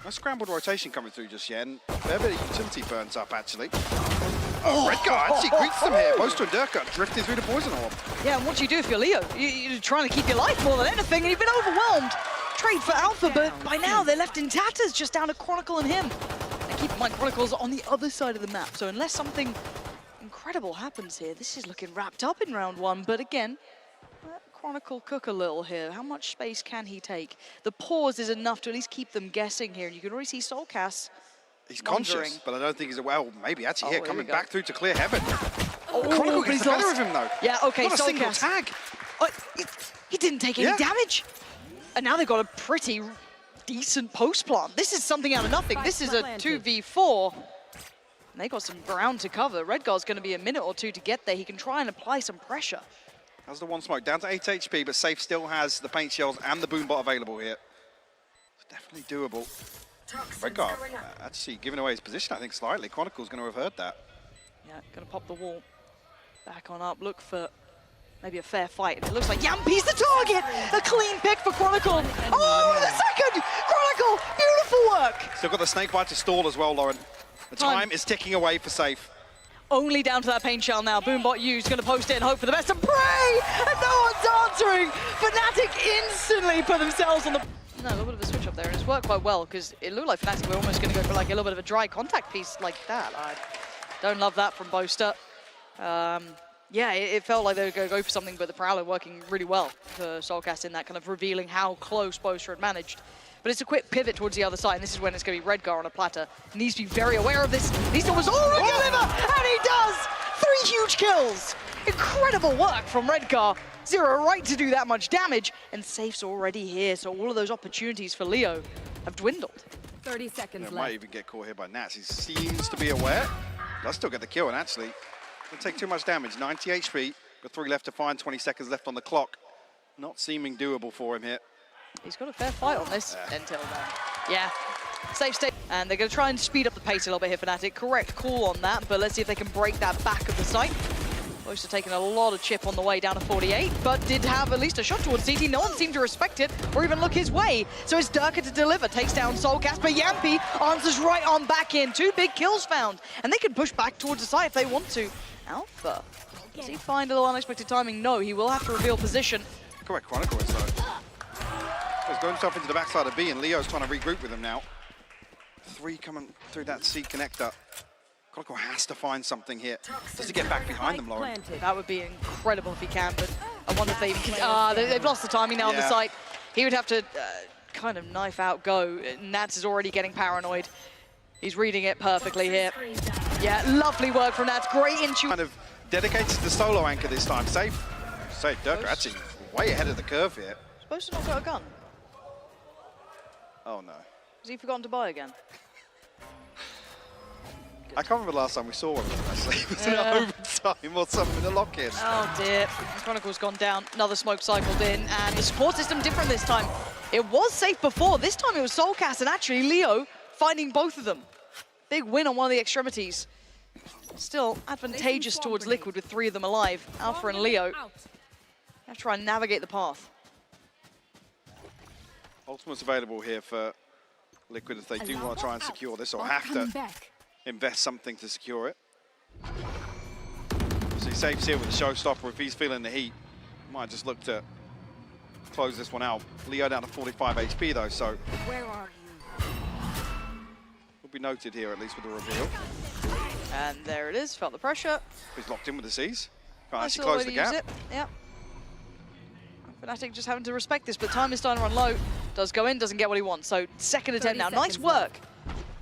No scrambled rotation coming through just yet, and a fair bit of utility burns up, actually. Redgar actually greets them here. Boaster and Derke drifting through the poison orb. Yeah, and what do you do if you're Leo? You're trying to keep your life more than anything, and you've been overwhelmed. Trade for Alpha, but by now they're left in tatters, just down to Chronicle and him. And keep in mind, Chronicle's on the other side of the map, so unless something incredible happens here, this is looking wrapped up in round one. But again, let Chronicle cook a little here. How much space can he take? The pause is enough to at least keep them guessing here, and you can already see soulcas. He's conscious, but I don't think he's well. Maybe actually here, coming back through to clear heaven. Oh, Chronicle but gets the better of him though. Yeah, okay, not a single soulcas. tag. He didn't take any damage. And now they've got a pretty decent post plant. This is something out of nothing. This is a 2v4. And they got some ground to cover. Redgar's going to be a minute or two to get there. He can try and apply some pressure. Has the one smoke down to 8 HP, but Sayf still has the paint shells and the boom bot available here. It's definitely doable. Redgar actually giving away his position, I think, slightly. Chronicle's going to have heard that. Yeah, going to pop the wall. Back on up, look for maybe a fair fight. And it looks like Jamppi's the target! A clean pick for Chronicle. Oh, the second! Chronicle, beautiful work! Still got the snake bite to stall as well, Lauren. The time is ticking away for Sayf. Only down to that paint shell now. Boombot used, going to post it and hope for the best and pray! And no one's answering! Fnatic instantly put themselves on the... No, a little bit of a switch up there, and it's worked quite well, because it looked like Fnatic were almost going to go for like a little bit of a dry contact piece like that. I don't love that from Boaster. Yeah, it felt like they were going to go for something, but the Prowler working really well for soulcas in that, kind of revealing how close Boaster had managed. But it's a quick pivot towards the other side, and this is when it's going to be Redgar on a platter. He needs to be very aware of this. Needs to almost deliver, and he does! 3 huge kills! Incredible work from Redgar. Zero right to do that much damage, and Sayf's already here, so all of those opportunities for Leo have dwindled. 30 seconds left. Might even get caught here by Nats. He seems to be aware. Does still get the kill, and actually, doesn't take too much damage. 90 HP, with 3 left to find, 20 seconds left on the clock. Not seeming doable for him here. He's got a fair fight on this until then. Yeah, safe state. And they're going to try and speed up the pace a little bit here, Fnatic. Correct call on that, but let's see if they can break that back of the site. Boaster taking a lot of chip on the way down to 48, but did have at least a shot towards CT. No one seemed to respect it or even look his way. So it's Derke to deliver, takes down soulcas, but Jamppi answers right on back in. 2 big kills found, and they can push back towards the site if they want to. Alpha, does he find a little unexpected timing? No, he will have to reveal position. Correct, Chronicle is though. He's going himself into the backside of B, and Leo's trying to regroup with him now. 3 coming through that C connector. Chronicle has to find something here just to get back behind them, Lauren. That would be incredible if he can, but I wonder if they even can. They've lost the timing now on the site. He would have to kind of knife out go. Nats is already getting paranoid. He's reading it perfectly here. Yeah, lovely work from Nats. Great intuition. Kind of dedicated to the solo anchor this time. Sayf, Derke actually way ahead of the curve here. Supposed to not got a gun. Oh no. Has he forgotten to buy again? I can't remember the last time we saw one of them, actually. It was in overtime or something, a lock-in. Oh dear, Chronicle's gone down, another smoke cycled in, and the support system different this time. It was Sayf before, this time it was soulcas, and actually Leo finding both of them. Big win on one of the extremities. Still advantageous towards Liquid with 3 of them alive. Alpha and Leo have to try and navigate the path. Ultimate's available here for Liquid if they do want to try and secure this, or have to invest something to secure it. So Sayf's here with the showstopper. If he's feeling the heat, might just look to close this one out. Leo down to 45 HP though, so Where are you? will be noted here at least with the reveal. And there it is, felt the pressure. He's locked in with the C's. Can't Nice actually little close way the to use gap. it. Yeah. Fnatic just having to respect this, but time is starting to run low. Does go in, doesn't get what he wants. So second attempt now. Nice work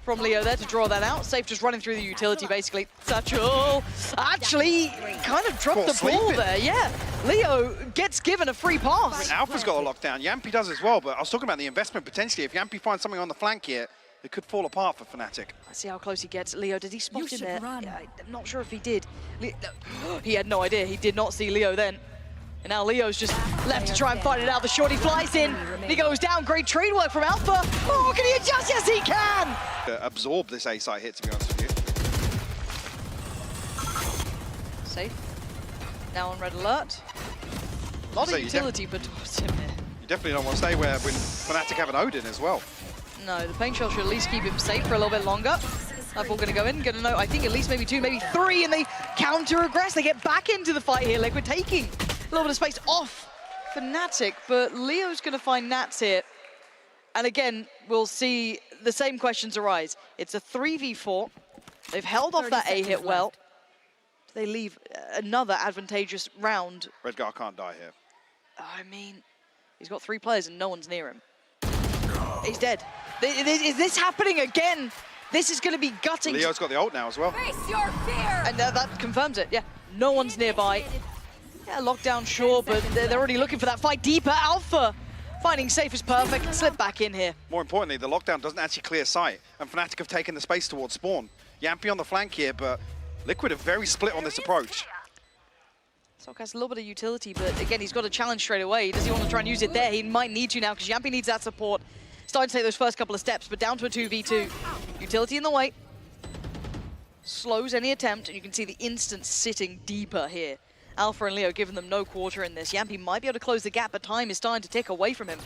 from Leo there to draw that out. Sayf just running through the utility, basically. Satchel actually kind of dropped the ball there. Yeah, Leo gets given a free pass. Alpha's got a lockdown. Jamppi does as well, but I was talking about the investment potentially. If Jamppi finds something on the flank here, it could fall apart for Fnatic. Let's see how close he gets. Leo, did he spot him there? Yeah, I'm not sure if he did. He had no idea. He did not see Leo then. And now Leo's just left to try and fight it out. The shorty flies in. He goes down. Great trade work from Alpha. Oh, can he adjust? Yes, he can! Absorb this A-side hit, to be honest with you. Sayf. Now on red alert. A lot of utility, but towards him there. You definitely don't want to stay when Fnatic have an Odin as well. No, the paint shell should at least keep him safe for a little bit longer. Nightfall gonna go in, gonna know, I think at least maybe 2, maybe 3, and they counter-aggress. They get back into the fight here. Liquid taking a little bit of space off Fnatic, but Leo's gonna find Nats here. And again, we'll see the same questions arise. It's a 3v4. They've held off that A hit well. They leave another advantageous round. Redgar can't die here. I mean, he's got 3 players and no one's near him. He's dead. Is this happening again? This is going to be gutting. Leo's got the ult now as well. Face your fear. And that confirms it, yeah. No one's nearby. Yeah, lockdown, sure, but they're already looking for that fight deeper. Alpha finding Sayf is perfect. Slip back in here. More importantly, the lockdown doesn't actually clear sight, and Fnatic have taken the space towards spawn. Jamppi on the flank here, but Liquid are very split on this approach. soulcas has a little bit of utility, but again, he's got a challenge straight away. Does he want to try and use it there? He might need to now, because Jamppi needs that support. Starting to take those first couple of steps, but down to a 2v2. Utility in the way. Slows any attempt, and you can see the instant sitting deeper here. Alpha and Leo giving them no quarter in this. Jamppi might be able to close the gap, but time is starting to tick away from him.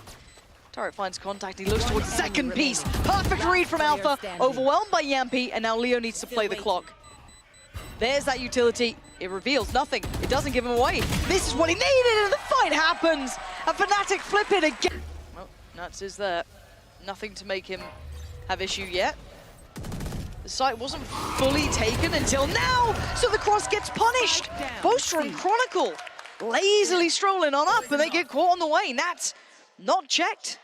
Turret finds contact, he looks towards the second piece. Perfect read from Alpha, overwhelmed by Jamppi, and now Leo needs to play the clock. There's that utility. It reveals nothing. It doesn't give him away. This is what he needed, and the fight happens. And Fnatic flip it again. Well, Nuts is there. Nothing to make him have issue yet. The site wasn't fully taken until now, so the cross gets punished. Boaster and Chronicle lazily strolling on up, and they get caught on the way. Nats not checked.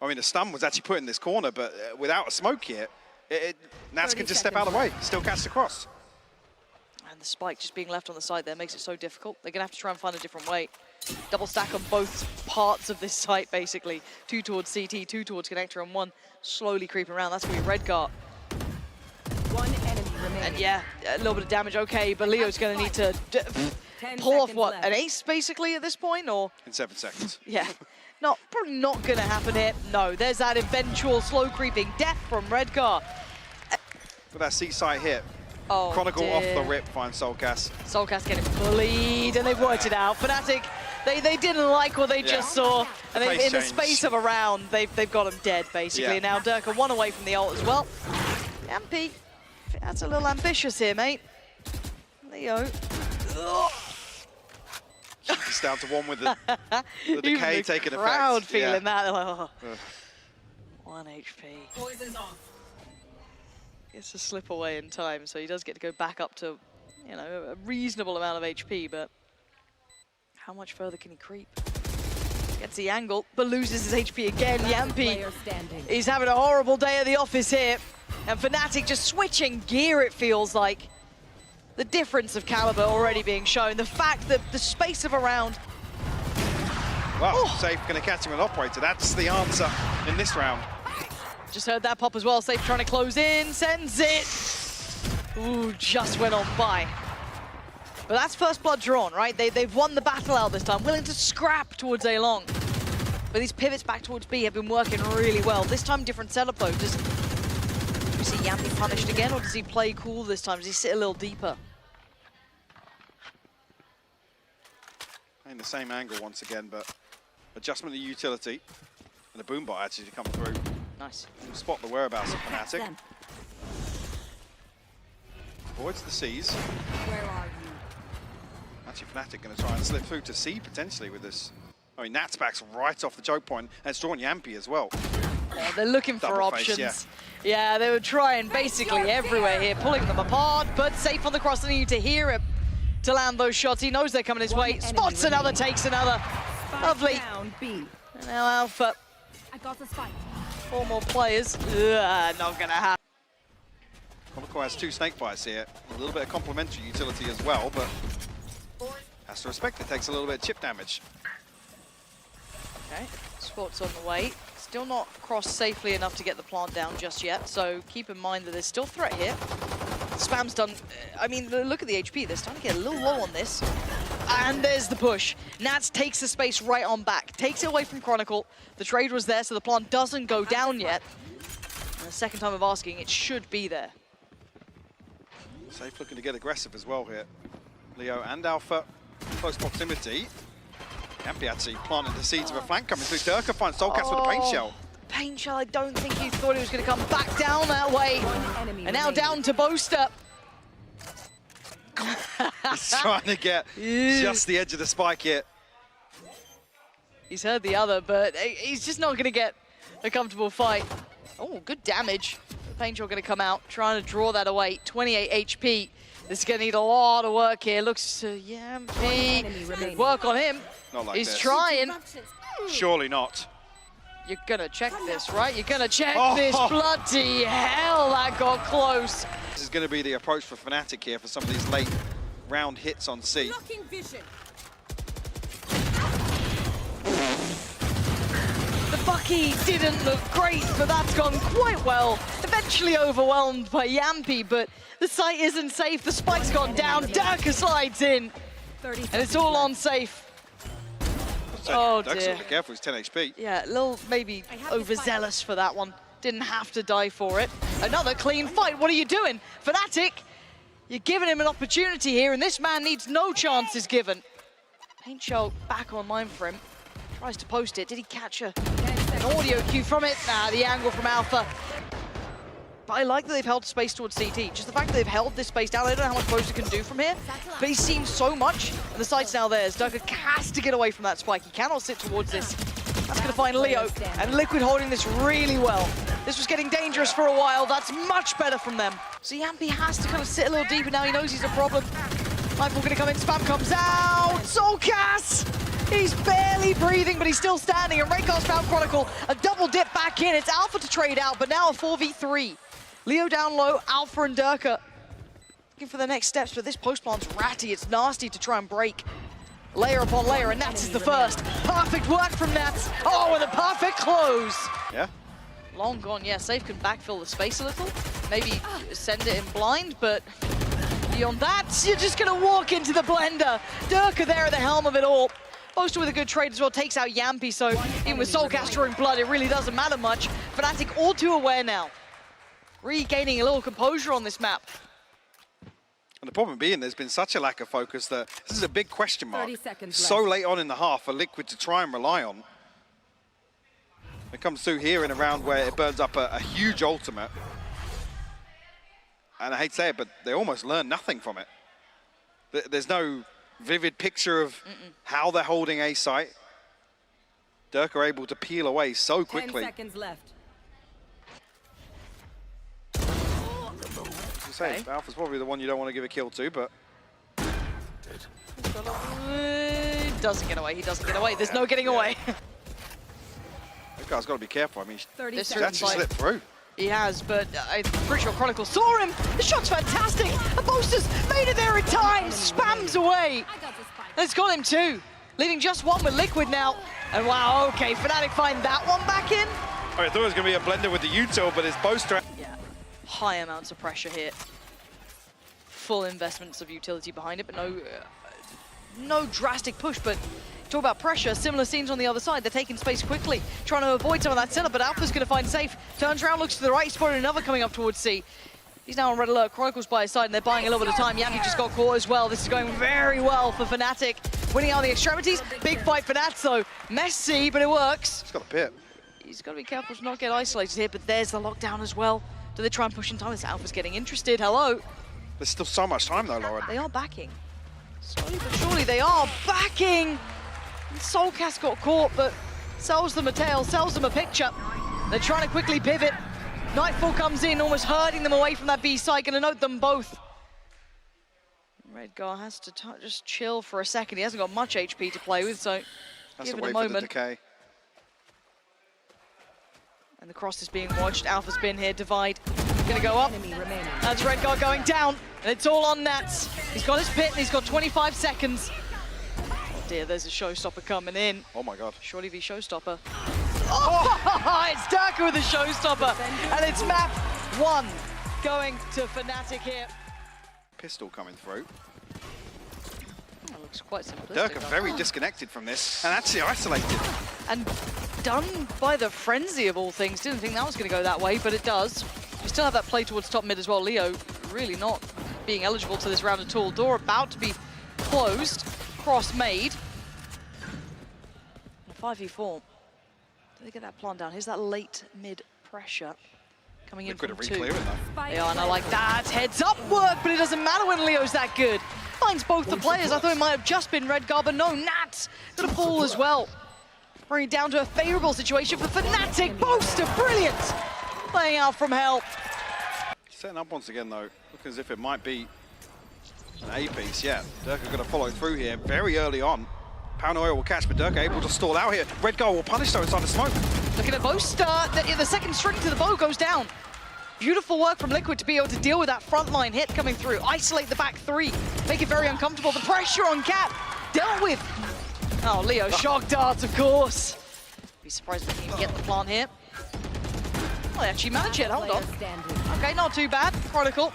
I mean, the stun was actually put in this corner, but without a smoke here, Nats can just step out of the way, still catch the cross. And the spike just being left on the side there makes it so difficult. They're going to have to try and find a different way. Double stack on both parts of this site, basically. 2 towards CT, 2 towards connector, and 1 slowly creeping around. That's going to be Redgar. 1 enemy remaining. And yeah, a little bit of damage, okay, but Leo's going to need to pull off, what, an ace, basically, at this point, or? In 7 seconds. Yeah, probably not going to happen here. No, there's that eventual slow creeping death from Redgar. For that C site hit, Oh, Chronicle dear. off the rip finds soulcas. soulcas getting bullied, and they've worked it out. Fnatic, they didn't like what they just saw, and The in pace the change. space of a round, they've got him dead, basically. Yeah. Now Derke 1 away from the ult as well. Jamppi, that's a little ambitious here, mate. Leo. Ugh. It's down to 1 with the decay Even the taking effect. crowd feeling Yeah. that. Oh. 1 HP. Poison's off. Gets to slip away in time, so he does get to go back up to, you know, a reasonable amount of HP, but how much further can he creep? Gets the angle, but loses his HP again. Jamppi, he's having a horrible day at the office here, and Fnatic just switching gear, it feels like. The difference of caliber already being shown, the fact that the space of a round. Well, Sayf going to catch him with Operator. That's the answer in this round. Just heard that pop as well. Sayf trying to close in, sends it. Ooh, just went on by. But that's first blood drawn, right? They've won the battle out this time, willing to scrap towards A long. But these pivots back towards B have been working really well. This time, different setup though. Does we see Jamppi punished again, or does he play cool this time? Does he sit a little deeper? In the same angle once again, but adjustment of utility. And the boom bot actually to come through. Nice. We'll spot the whereabouts of Fnatic. Avoids the C's. Where are you? Actually, Fnatic going to try and slip through to C potentially with this. I mean, Nat's back's right off the choke point, and it's drawn Jamppi as well. Yeah, they're looking for Double face, options. Yeah, they were trying basically everywhere here, pulling them apart, but Sayf on the cross, they need to hear him to land those shots. He knows they're coming his way. Spots another, takes another. Lovely. Down B. And now Alpha, I got the spike. 4 more players. Ugh, not gonna happen. Chronicle has 2 snake bites here. A little bit of complementary utility as well, but has to respect it. Takes a little bit of chip damage. Okay, Sport's on the way. Still not crossed safely enough to get the plant down just yet, so keep in mind that there's still threat here. Spam's done, I mean, look at the HP. They're starting to get a little low on this. And there's the push. Nats takes the space right on back. Takes it away from Chronicle. The trade was there, so the plant doesn't go down yet. And the second time of asking, it should be there. Sayf looking to get aggressive as well here. Leo and Alpha, close proximity. Jamppi actually planted the seeds of a flank coming through. Derke finds soulcas with a paint shell. paint shell. I don't think he thought he was going to come back down that way. Enemy And now remaining. down to Boaster. He's trying to get just the edge of the spike here. He's heard the other, but he's just not going to get a comfortable fight. Oh, good damage. The paint shell going to come out, trying to draw that away. 28 HP. This is going to need a lot of work here. Looks to enemy Jamppi. remaining. Work on him. Not like He's this. trying. Surely not. You're going to check this, right? You're going to check Oh. this. Bloody hell, that got close. This is going to be the approach for Fnatic here for some of these late round hits on C. Blocking vision. The Bucky didn't look great, but that's gone quite well. Eventually overwhelmed by Jamppi, but the site isn't safe. The spike's gone down. Derke slides in, 30 and it's all on Sayf. Oh, Derke's dear. got to be careful, he's 10 HP. Yeah, a little maybe overzealous for that one. Didn't have to die for it. Another clean fight. What are you doing? Fnatic, you're giving him an opportunity here, and this man needs no chances given. Paint shell back online for him. Tries to post it. Did he catch an audio cue from it? Nah, the angle from Alpha. But I like that they've held space towards CT. Just the fact that they've held this space down, I don't know how much Boaster can do from here, but he's seen so much, and the site's now theirs. Derke has to get away from that spike. He cannot sit towards this. That's gonna find Leo, and Liquid holding this really well. This was getting dangerous for a while. That's much better from them. So Jamppi has to kind of sit a little deeper now. He knows he's a problem. Nightfall gonna come in, spam comes out. soulcas! He's barely breathing, but he's still standing. And Redgar's found Chronicle. A double dip back in. It's Alpha to trade out, but now a 4v3. Leo down low, Alpha and Derke looking for the next steps, but this post plant's ratty. It's nasty to try and break. Layer upon layer, and Nats is the first. Perfect work from Nats. Oh, and a perfect close. Yeah? Long gone, yeah. Sayf can backfill the space a little. Maybe send it in blind, but beyond that, you're just gonna walk into the blender. Derke there at the helm of it all. Boaster with a good trade as well, takes out Jamppi, so even with soulcas drawing blood, it really doesn't matter much. Fnatic all too aware now. Regaining a little composure on this map. And the problem being there's been such a lack of focus that this is a big question mark. 30 seconds So left. late on in the half for Liquid to try and rely on. It comes through here in a round where it burns up a huge ultimate. And I hate to say it, but they almost learn nothing from it. There's no vivid picture of how they're holding A site. Derke are able to peel away so 10 quickly. seconds left. Say, Alpha's probably the one you don't want to give a kill to, but He doesn't get away, he doesn't get away. There's no getting away. that guy's got to be careful. I mean, 30 This he's certain seconds. actually fight. slipped through. He has, but I'm pretty sure Chronicle saw him. The shot's fantastic. And Boaster's made it there in time. Spams away. I got the spike. And it's got him too. Leaving just one with Liquid now. And wow, okay, Fnatic find that one back in. Oh, I thought it was going to be a blender with the util, but it's Boaster. Yeah, high amounts of pressure here. Full investments of utility behind it, but no drastic push. But talk about pressure, similar scenes on the other side. They're taking space quickly, trying to avoid some of that setup, but Alpha's going to find Sayf. Turns around, looks to the right, he's spotted another coming up towards C. He's now on red alert. Chronicle's by his side, and they're buying a little bit of time. Jamppi just got caught as well. This is going very well for Fnatic. Winning out the extremities. Big fight for Nats, though. Messy, but it works. He's got a pit. He's got to be careful to not get isolated here, but there's the lockdown as well. Do they try and push in time? This Alpha's getting interested. Hello. There's still so much time, though, Lauren. They are backing. Slowly but surely they are backing. And soulcas got caught, but sells them a tail, sells them a picture. They're trying to quickly pivot. Nightfall comes in, almost herding them away from that B side. Gonna note them both. Redgar has to just chill for a second. He hasn't got much HP to play with, so That's give the it way a for the moment. decay. And the cross is being watched. Alpha's been here, divide. Gonna go up. Enemy remaining. That's Redgar going down, and it's all on Nats. He's got his pit, and he's got 25 seconds. Oh dear, there's a showstopper coming in. Oh my god. Shorty v showstopper. Oh, it's Derke with a showstopper, and it's map 1 going to Fnatic here. Pistol coming through. That looks quite simplistic. Derke very disconnected from this and actually isolated. And done by the frenzy of all things. Didn't think that was going to go that way, but it does. We still have that play towards top mid as well. Leo really not being eligible to this round at all. Door about to be closed. Cross made. 5v4. they get that plant down? Here's that late mid pressure coming in Liquid from are two. re-clearing though. They are, and I like that. Heads up work, but it doesn't matter when Leo's that good. Finds both the players. I thought it might have just been Redgar, but no, Nat's gonna fall as well. Bringing it down to a favorable situation for Fnatic. Boaster, brilliant! Playing out from hell. Setting up once again though, looking as if it might be an A piece. Yeah, Derke going to follow through here very early on. Paranoia will catch, but Derke able to stall out here. Redgar will punish though inside the smoke. Looking at Boaster, the second string to the bow goes down. Beautiful work from Liquid to be able to deal with that frontline hit coming through. Isolate the back three, make it very uncomfortable. The pressure on Cat, dealt with. Oh, Leo, shock darts, of course. Be surprised if they can get the plant here. Well, they actually managed it, hold on. Okay, not too bad, Chronicle.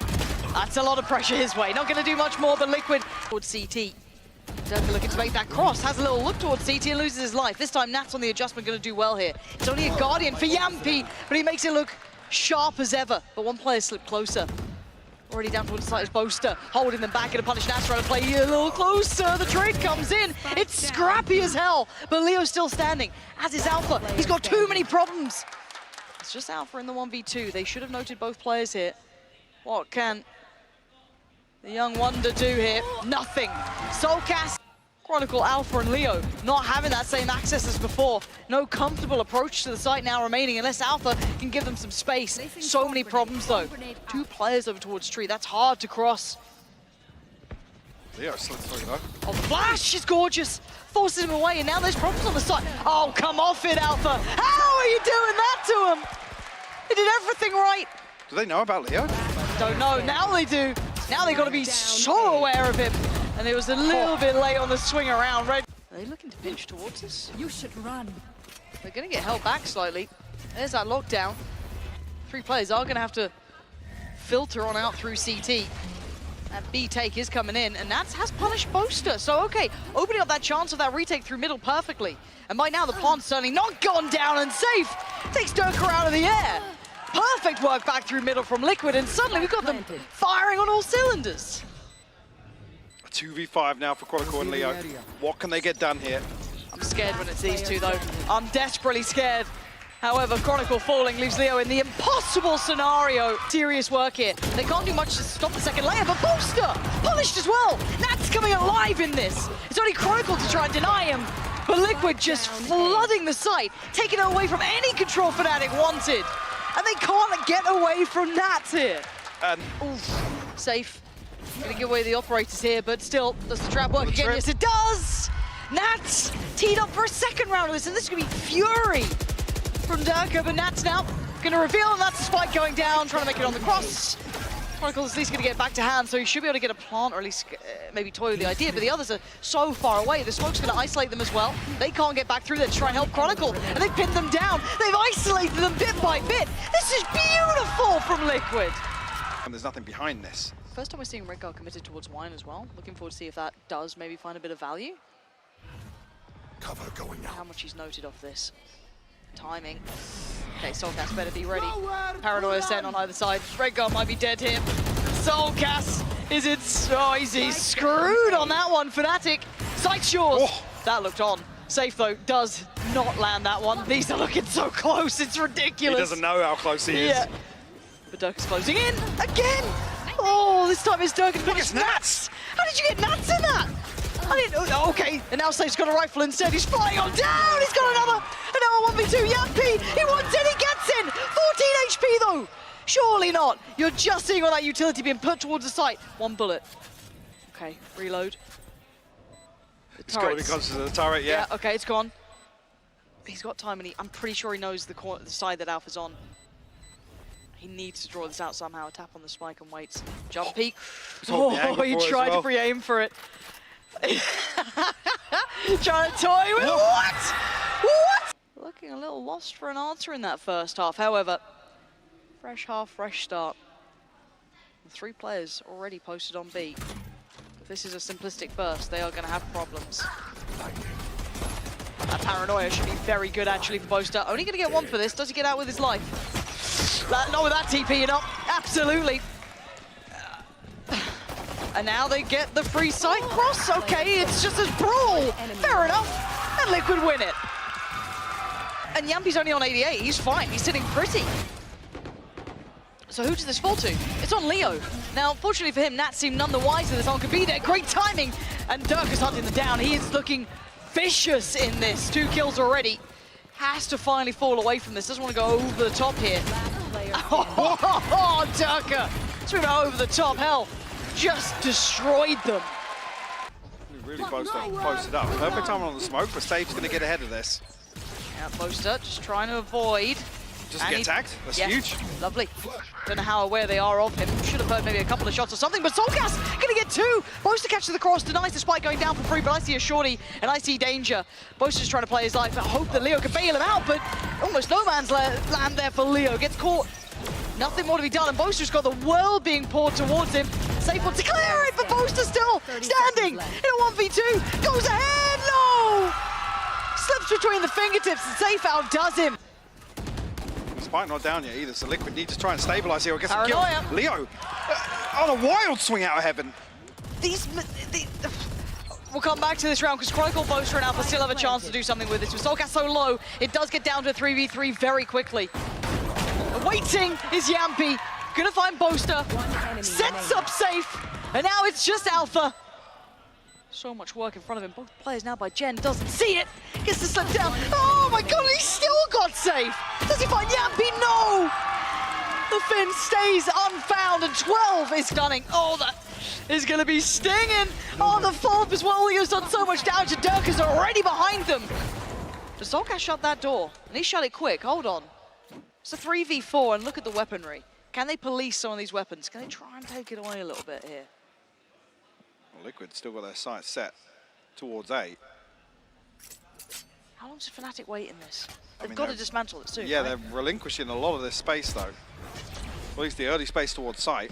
That's a lot of pressure his way. Not gonna do much more than Liquid. Towards CT. Derke looking to make that cross, has a little look towards CT and loses his life. This time Nat's on the adjustment, gonna do well here. It's only a Guardian for Jamppi, but he makes it look sharp as ever. But one player slipped closer. Already down towards the side is Boaster, holding them back, gonna punish Nats, trying to play a little closer. The trade comes in, it's scrappy as hell, but Leo's still standing, as is Alpha. He's got too many problems. It's just Alpha in the 1v2. They should have noted both players here. What can the young wonder do here? Nothing. Soulcas, Chronicle, Alpha and Leo not having that same access as before. No comfortable approach to the site now remaining unless Alpha can give them some space. So many problems though. Two players over towards tree. That's hard to cross. Leo slipped through though. Oh, the flash is gorgeous. Forces him away and now there's problems on the site. Oh, come off it, Alpha. How are you doing that to him? They did everything right. Do they know about Leo? Don't know. Now they do. Now they got to be so aware of him. And it was a little bit late on the swing around. Red. Are they looking to pinch towards us? You should run. They're going to get held back slightly. There's that lockdown. Three players are going to have to filter on out through CT. That B take is coming in, and that has punished Boaster. So, okay, opening up that chance of that retake through middle perfectly. And by now, the plant's certainly not gone down, and Sayf takes Derke out of the air. Perfect work back through middle from Liquid, and suddenly we've got them firing on all cylinders. 2v5 now for Chronicle and Leo. What can they get done here? I'm scared when it's these two, though. I'm desperately scared. However, Chronicle falling leaves Leo in the impossible scenario. Serious work here. They can't do much to stop the second layer, but Boaster punished as well. Nat's coming alive in this. It's only Chronicle to try and deny him, but Liquid just flooding the site, taking it away from any control Fnatic wanted. And they can't get away from Nats here. And Sayf. Gonna give away the operators here, but still, does the trap work again? Yes, it does! Nats teed up for a second round of this, and this is gonna be fury from Derke, but Nats now gonna reveal, and that's the spike going down, trying to make it on the cross. Chronicle's at least gonna get back to hand, so he should be able to get a plant, or at least maybe toy with the idea, but the others are so far away. The smoke's gonna isolate them as well. They can't get back through there to try and help Chronicle, and they've pinned them down. They've isolated them bit by bit. This is beautiful from Liquid. there's nothing behind this. First time we're seeing Redgar committed towards wine as well. Looking forward to see if that does maybe find a bit of value. Cover going out. How much he's noted off this. Timing. Okay, soulcas better be ready. Paranoia sent on either side. Redgar might be dead here. soulcas is it? Oh, he's screwed on that one. Fnatic. Sight's yours. Oh. That looked on. Sayf though does not land that one. These are looking so close. It's ridiculous. He doesn't know how close he is. Yeah. But Derke's closing in again. Oh, this time it's Derke. Look, it's Nats. How did you get Nats in that? I didn't know. Okay, and now Sayf's got a rifle instead. He's flying on down. He's got another 1v2. Jamppi. He wants it. He gets in. 14 HP though. Surely not. You're just seeing all that utility being put towards the site. One bullet. Okay, reload. He's got to be conscious of the turret, yeah. Yeah, okay, it's gone. He's got time, and I'm pretty sure he knows the side that Alpha's on. He needs to draw this out somehow. Tap on the spike and waits. Jamppi. Oh, he tried to pre-aim for it. Trying to toy with what? What? Looking a little lost for an answer in that first half. However, fresh half, fresh start. 3 players already posted on B. If this is a simplistic burst, they are going to have problems. That Paranoia should be very good actually for Boaster. Only going to get 1 for this. Does he get out with his life? Not with that TP, you know. Absolutely. And now they get the free side cross. Okay, it's just a brawl. Fair enough. And Liquid win it. And Jamppi's only on 88. He's fine. He's sitting pretty. So who does this fall to? It's on Leo. Now, fortunately for him, Nat seemed none the wiser. This one could be there. Great timing. And Derke is hunting the down. He is looking vicious in this. 2 kills already. Has to finally fall away from this. Doesn't want to go over the top here. Oh, Derke. Swimming over the top. Hell, just destroyed them. Really posted up. Perfect time on the smoke, but Sayf's going to get ahead of this. Yeah, Boaster just trying to avoid. Doesn't get tagged. That's huge. Lovely. Don't know how aware they are of him. Should have heard maybe a couple of shots or something, but soulcas gonna get 2. Boaster catches the cross, denies the spike going down for free, but I see a shorty and I see danger. Boaster's trying to play his life. I hope that Leo can bail him out, but almost no man's land there for Leo. Gets caught. Nothing more to be done, and Boaster's got the world being poured towards him. Sayf wants to clear it, but Boaster still standing in a 1v2. Goes ahead, no! Slips between the fingertips, and Sayf outdoes him. Spike not down yet either, so Liquid need to try and stabilize here. I guess a kill. Paranoia. Leo on a wild swing out of heaven. We'll come back to this round because Chronicle, Boaster, and Alpha still have a chance to do something with this. With soulcas so low, it does get down to a 3v3 very quickly. Waiting is Jamppi. Gonna find Boaster. Sets up Sayf. And now it's just Alpha. So much work in front of him. Both players now by Gen. Doesn't see it. Gets to slip down. Oh my god, he still got Sayf. Does he find Jamppi? No! The Finn stays unfound and 12 is stunning. Oh, that is going to be stinging. Oh, the fourth as well. Leo's done so much damage and Derke is already behind them. Does soulcas shut that door? And he shut it quick. Hold on. It's a 3v4 and look at the weaponry. Can they police some of these weapons? Can they try and take it away a little bit here? Well, Liquid still got their sights set towards A. How long does Fnatic wait in this? They've got to dismantle it soon. Yeah, right? they're relinquishing a lot of this space though. At least the early space towards site.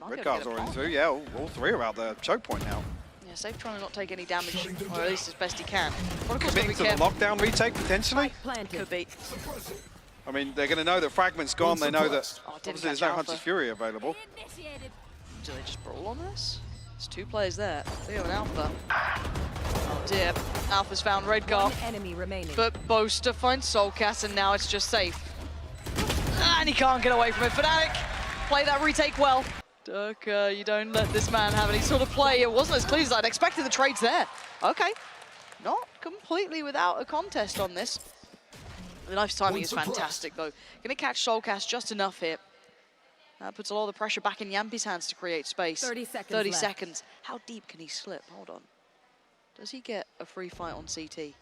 Redgar's already through. Yeah, all 3 are out the choke point now. Yeah, Sayf trying to not take any damage, or at least as best he can. Committing to the lockdown retake potentially. Could be. I mean, they're going to know that Fragment's gone. They know that Oh, obviously there's no Hunter's Fury available. Do they just brawl on this? There's 2 players there, Leo and Alpha. Oh dear, Alpha's found Redgar. Enemy remaining. But Boaster finds soulcas and now it's just Sayf. And he can't get away from it. Fnatic play that retake well. Derke, you don't let this man have any sort of play. It wasn't as clean as I'd expected. The trade's there. Okay, not completely without a contest on this. The knife's timing is fantastic though. Gonna catch soulcas just enough here. That puts a lot of the pressure back in Jamppi's hands to create space. 30 seconds 30 left. seconds. How deep can he slip? Hold on. Does he get a free fight on CT? It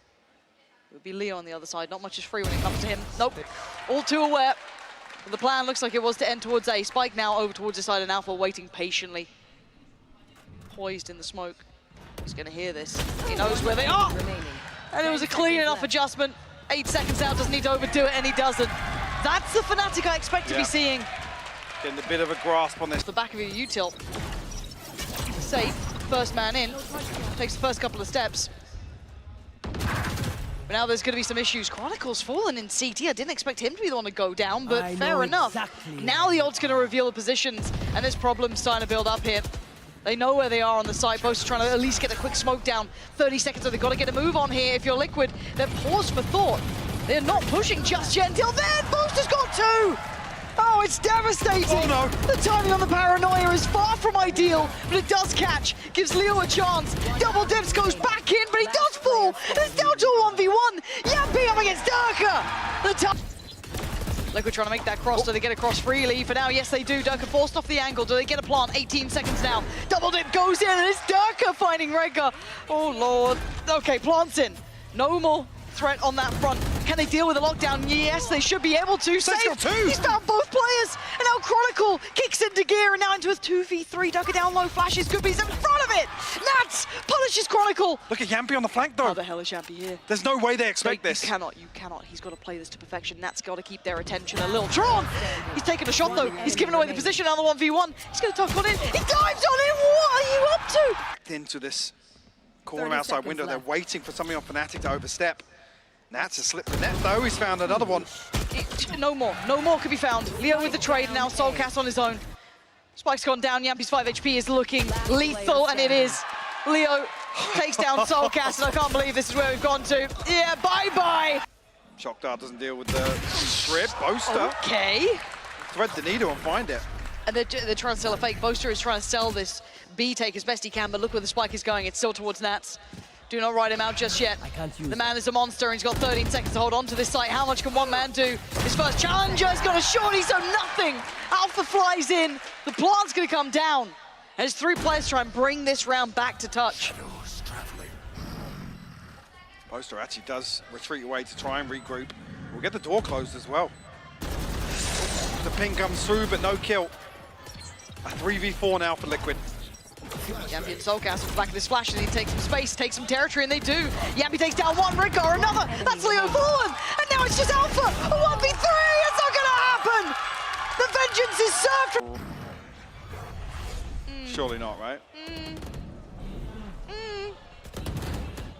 would be Leo on the other side. Not much is free when it comes to him. Nope. All too aware. But the plan looks like it was to end towards A. Spike now over towards his side and Alpha waiting patiently. Poised in the smoke. He's going to hear this. He knows where they are. And it was a clean enough adjustment. 8 seconds out, doesn't need to overdo it, and he doesn't. That's the Fnatic I expect to be seeing. Getting a bit of a grasp on this. The back of your util. Sayf, first man in, takes the first couple of steps. But now there's going to be some issues. Chronicle's fallen in CT. I didn't expect him to be the one to go down, but fair enough. Now the ult's going to reveal the positions, and there's problems starting to build up here. They know where they are on the site. Boaster trying to at least get a quick smoke down. 30 seconds, so they've got to get a move on here. If you're Liquid, they're paused for thought. They're not pushing just yet until then. Boaster's got 2! Oh, it's devastating! Oh no! The timing on the paranoia is far from ideal, but it does catch. Gives Leo a chance. Double dips goes back in, but he does fall. It's down to a 1v1. Jamppi up against Derke. The top. Liquid trying to make that cross. Do they get across freely? For now, yes, they do. Derke forced off the angle. Do they get a plant? 18 seconds now. Double dip goes in, and it's Derke finding Redgar. Oh, Lord. Okay, plants in. No more threat on that front. Can they deal with the lockdown? Yes, they should be able to. Sayf, he's found both players. And now Chronicle kicks into gear, and now into a 2v3. Derke down low, flashes, good piece in front of it. Nats punishes Chronicle. Look at Jamppi on the flank though. How the hell is Jamppi here? There's no way they expect this. You cannot. He's got to play this to perfection. Nat's got to keep their attention a little. Tron! He's taking a shot though. He's giving away the position on the 1v1. He's going to tuck on in. He dives on in. What are you up to? Into this corner outside window. They're waiting for something on Fnatic to overstep. Nats has slipped the net though. He's found another one. No more could be found. Leo with the trade now. soulcas on his own. Spike's gone down. Jamppi's 5 HP is looking lethal, and it is. Leo Takes down soulcas, and I can't believe this is where we've gone to. Yeah, bye-bye. Shock Dart doesn't deal with the trip. Boaster. Okay. Thread the needle and find it. And they're trying to sell a fake. Boaster is trying to sell this B take as best he can, but look where the spike is going. It's still towards Nats. Do not ride him out just yet. The man is a monster, and he's got 13 seconds to hold on to this site. How much can one man do? His first challenger's got a shorty, so nothing. Alpha flies in. The plant's going to come down. And as 3 players try and bring this round back to touch. Boaster actually does retreat away to try and regroup. We'll get the door closed as well. The ping comes through, but no kill. A 3v4 now for Liquid. Jamppi and soulcas on the back of this flash, and he takes some space, takes some territory, and they do. Jamppi takes down one, Redgar another. That's Leo fallen, and now it's just Alpha. A 1v3, it's not gonna happen. The vengeance is served. Surely not, right?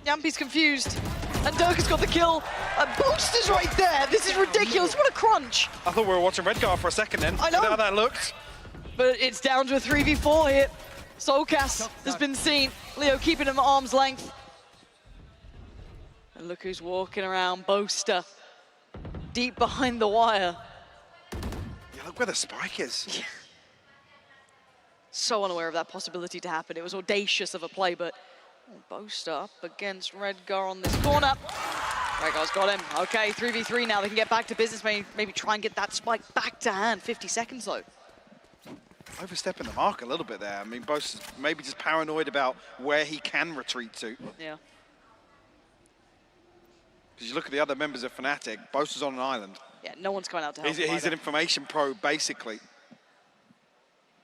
Jamppi's confused, and Derke's got the kill. And Boaster's right there. This is ridiculous. What a crunch. I thought we were watching Redgar for a second then. I know. How that looked. But it's down to a 3v4 here. soulcas has been seen. Leo keeping him at arm's length. And look who's walking around, Boaster. Deep behind the wire. Yeah, look where the spike is. So unaware of that possibility to happen. It was audacious of a play, but Boaster up against Redgar on this corner. Redgar's got him. Okay, 3v3 now. They can get back to business, maybe try and get that spike back to hand. 50 seconds though. Overstepping the mark a little bit there. I mean, Boaster's maybe just paranoid about where he can retreat to. Yeah. Because you look at the other members of Fnatic, Boaster's on an island. Yeah, no one's coming out to help him He's an information probe, basically.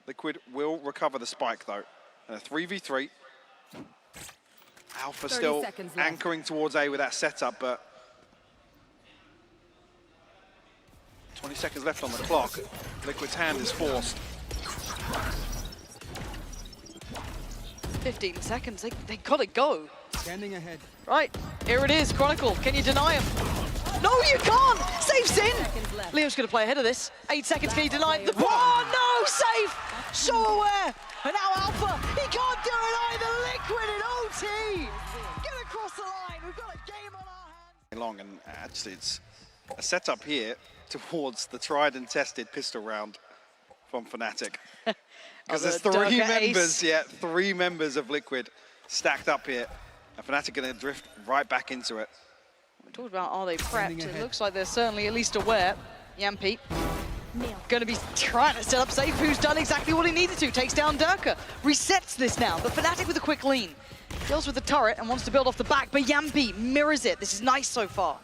Liquid will recover the spike, though. And a 3v3. Alpha still anchoring towards A with that setup, but 20 seconds left on the clock. Liquid's hand is forced. 15 seconds, they gotta go. Standing ahead. Right, here it is, Chronicle. Can you deny him? No, you can't! Sayf's in! Leo's gonna play ahead of this. 8 seconds, can you deny it? Oh no, Sayf! So aware! And now Alpha, he can't do it either! Liquid in OT! Get across the line, we've got a game on our hands! Long, and actually it's a setup here towards the tried and tested pistol round from Fnatic. Because there's three members of Liquid stacked up here. And Fnatic gonna drift right back into it. We talked about are they prepped? It looks like they're certainly at least aware. Jamppi going to be trying to set up Sayf, who's done exactly what he needed to. Takes down Derke, resets this now, but Fnatic with a quick lean. Deals with the turret and wants to build off the back, but Jamppi mirrors it. This is nice so far.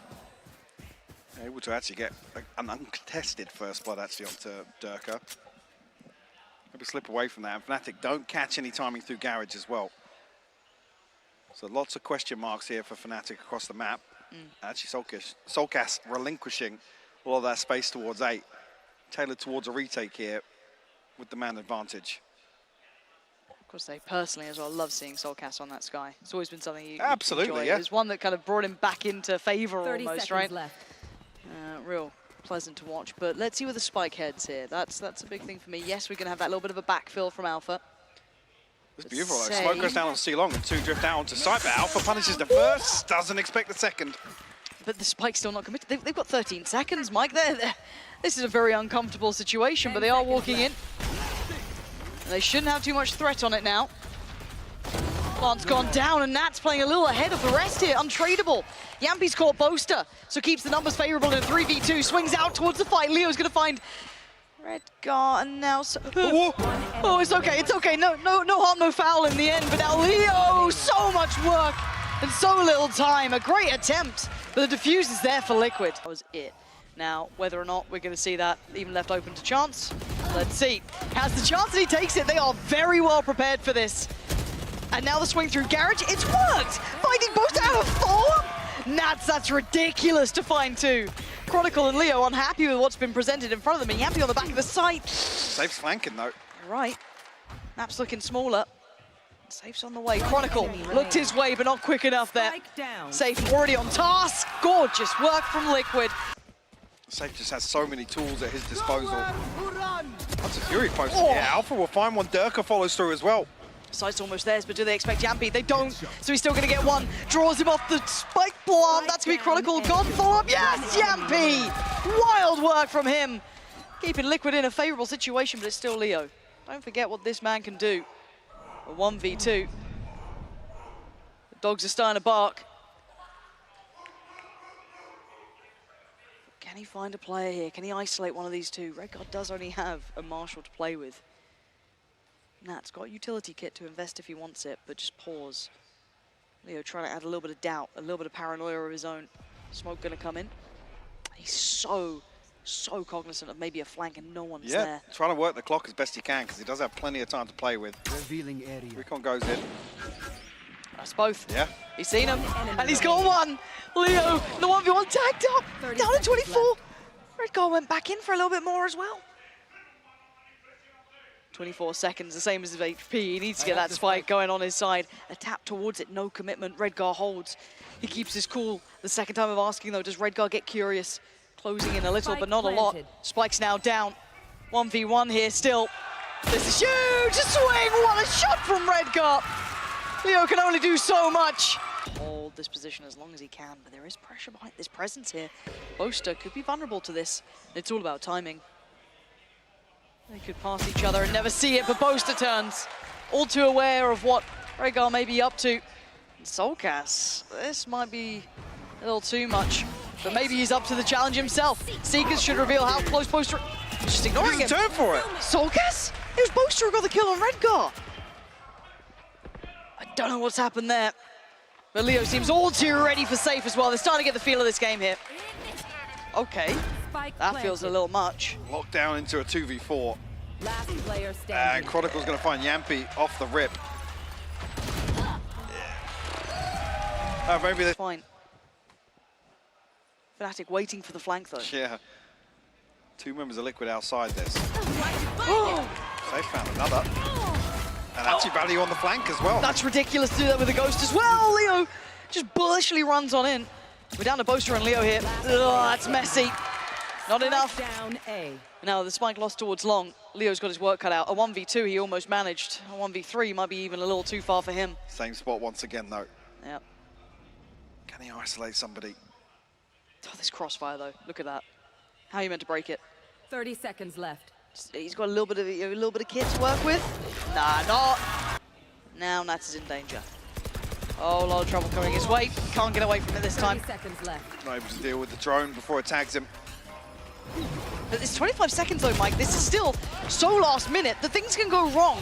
Able to actually get an uncontested first blood actually onto Derke. Maybe slip away from that, and Fnatic don't catch any timing through Garage as well. So lots of question marks here for Fnatic across the map. Actually, soulcas relinquishing all of that space towards 8. Tailored towards a retake here with the man advantage. Of course, they personally as well love seeing soulcas on that sky. It's always been something you Absolutely, enjoy. yeah. It was one that kind of brought him back into favor 30 almost, seconds right? left. Real pleasant to watch, but let's see where the spike heads here. That's a big thing for me. Yes, we're going to have that little bit of a backfill from Alpha. It's beautiful though. Smoke goes down on C-Long and 2 drift out onto site, but Alpha punishes the first, doesn't expect the second. But the spike's still not committed. They've got 13 seconds, Mike. This is a very uncomfortable situation, but they are walking in. And they shouldn't have too much threat on it now. Plant's gone down, and Nat's playing a little ahead of the rest here, untradeable. Jamppi's caught Boaster, so keeps the numbers favorable in a 3v2, swings out towards the fight. Leo's gonna find Redgar, and now... Oh, it's okay, no harm, no foul in the end, but now Leo, so much work and so little time. A great attempt, but the defuse is there for Liquid. That was it. Now, whether or not we're gonna see that even left open to chance, let's see. Has the chance that he takes it. They are very well prepared for this. And now the swing through Garage, it's worked! Finding Boaster out of 4? Nats, that's ridiculous to find 2. Chronicle and Leo unhappy with what's been presented in front of them, and Jamppi on the back of the site. Sayf's flanking though. Right. Nap's looking smaller. Sayf's on the way. Chronicle looked his way, but not quick enough there. Sayf already on task. Gorgeous work from Liquid. Sayf just has so many tools at his disposal. That's a Fury post. Yeah, Alpha will find one. Derke follows through as well. Sight's almost theirs, but do they expect Jamppi? They don't, so he's still going to get one. Draws him off the spike plant. That's going to be Chronicle. Gone follow-up. Yes, Jamppi! Wild work from him. Keeping Liquid in a favorable situation, but it's still Leo. Don't forget what this man can do. A 1v2. The dogs are starting to bark. Can he find a player here? Can he isolate one of these two? Redgar does only have a Marshall to play with. Nat's got a utility kit to invest if he wants it, but just pause. Leo trying to add a little bit of doubt, a little bit of paranoia of his own. Smoke gonna come in. He's so cognizant of maybe a flank and no one's there. Trying to work the clock as best he can because he does have plenty of time to play with. Revealing area. Recon goes in. That's both. Yeah. He's seen him, and he's got one. Leo, the 1v1 tagged up, down at 24. Redgar went back in for a little bit more as well. 24 seconds, the same as his HP. He needs to get that spike going on his side. A tap towards it, no commitment. Redgar holds. He keeps his cool. The second time of asking, though, does Redgar get curious? Closing in a little, but not a lot. Spike's now down. 1v1 here still. This is huge! A swing! What a shot from Redgar! Leo can only do so much. Hold this position as long as he can, but there is pressure behind this presence here. Boaster could be vulnerable to this. It's all about timing. They could pass each other and never see it, but Boaster turns. All too aware of what Redgar may be up to. soulcas, this might be a little too much, but maybe he's up to the challenge himself. Seekers should reveal how close Boaster... Just ignoring him. Turn for it. soulcas? It was Boaster who got the kill on Redgar. I don't know what's happened there. But Leo seems all too ready for Sayf as well. They're starting to get the feel of this game here. Okay, that feels a little much. Locked down into a 2v4. Last player And standing. Chronicle's going to find Jamppi off the rip. Maybe they... Fine. Fnatic waiting for the flank though. Yeah. Two members of Liquid outside this. Oh, They found another. And actually value on the flank as well. that's ridiculous to do that with a Ghost as well. Leo just bullishly runs on in. We're down to Boaster and Leo here. Oh, that's messy. Not enough. Down A. Now the spike lost towards Long. Leo's got his work cut out. A 1v2 he almost managed. A 1v3 might be even a little too far for him. Same spot once again though. Yep. Can he isolate somebody? Oh, this crossfire though. Look at that. How are you meant to break it? 30 seconds left. He's got a little bit of kit to work with. Nah, not. Now Nats is in danger. Oh, a lot of trouble coming his way. Can't get away from it this 30 time. seconds left. Not able to deal with the drone before it tags him. But it's 25 seconds though, Mike. This is still so last minute that things can go wrong.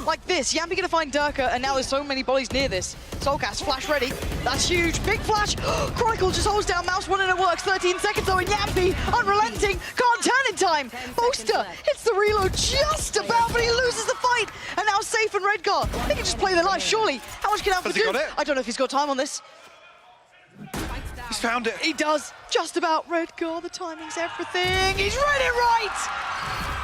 Like this, Jamppi gonna find Derke, and now there's so many bodies near this. soulcas, flash ready. That's huge, big flash. Chronicle just holds down mouse one and it works. 13 seconds though, and Jamppi, unrelenting, can't turn in time. Boaster hits the reload just about, but he loses the fight. And now Sayf and Redgar, they can just play their life, surely. How much can Alpha Has he do? got it? I don't know if he's got time on this. He's found it. He does, just about. Redgar, the timing's everything. He's read it right.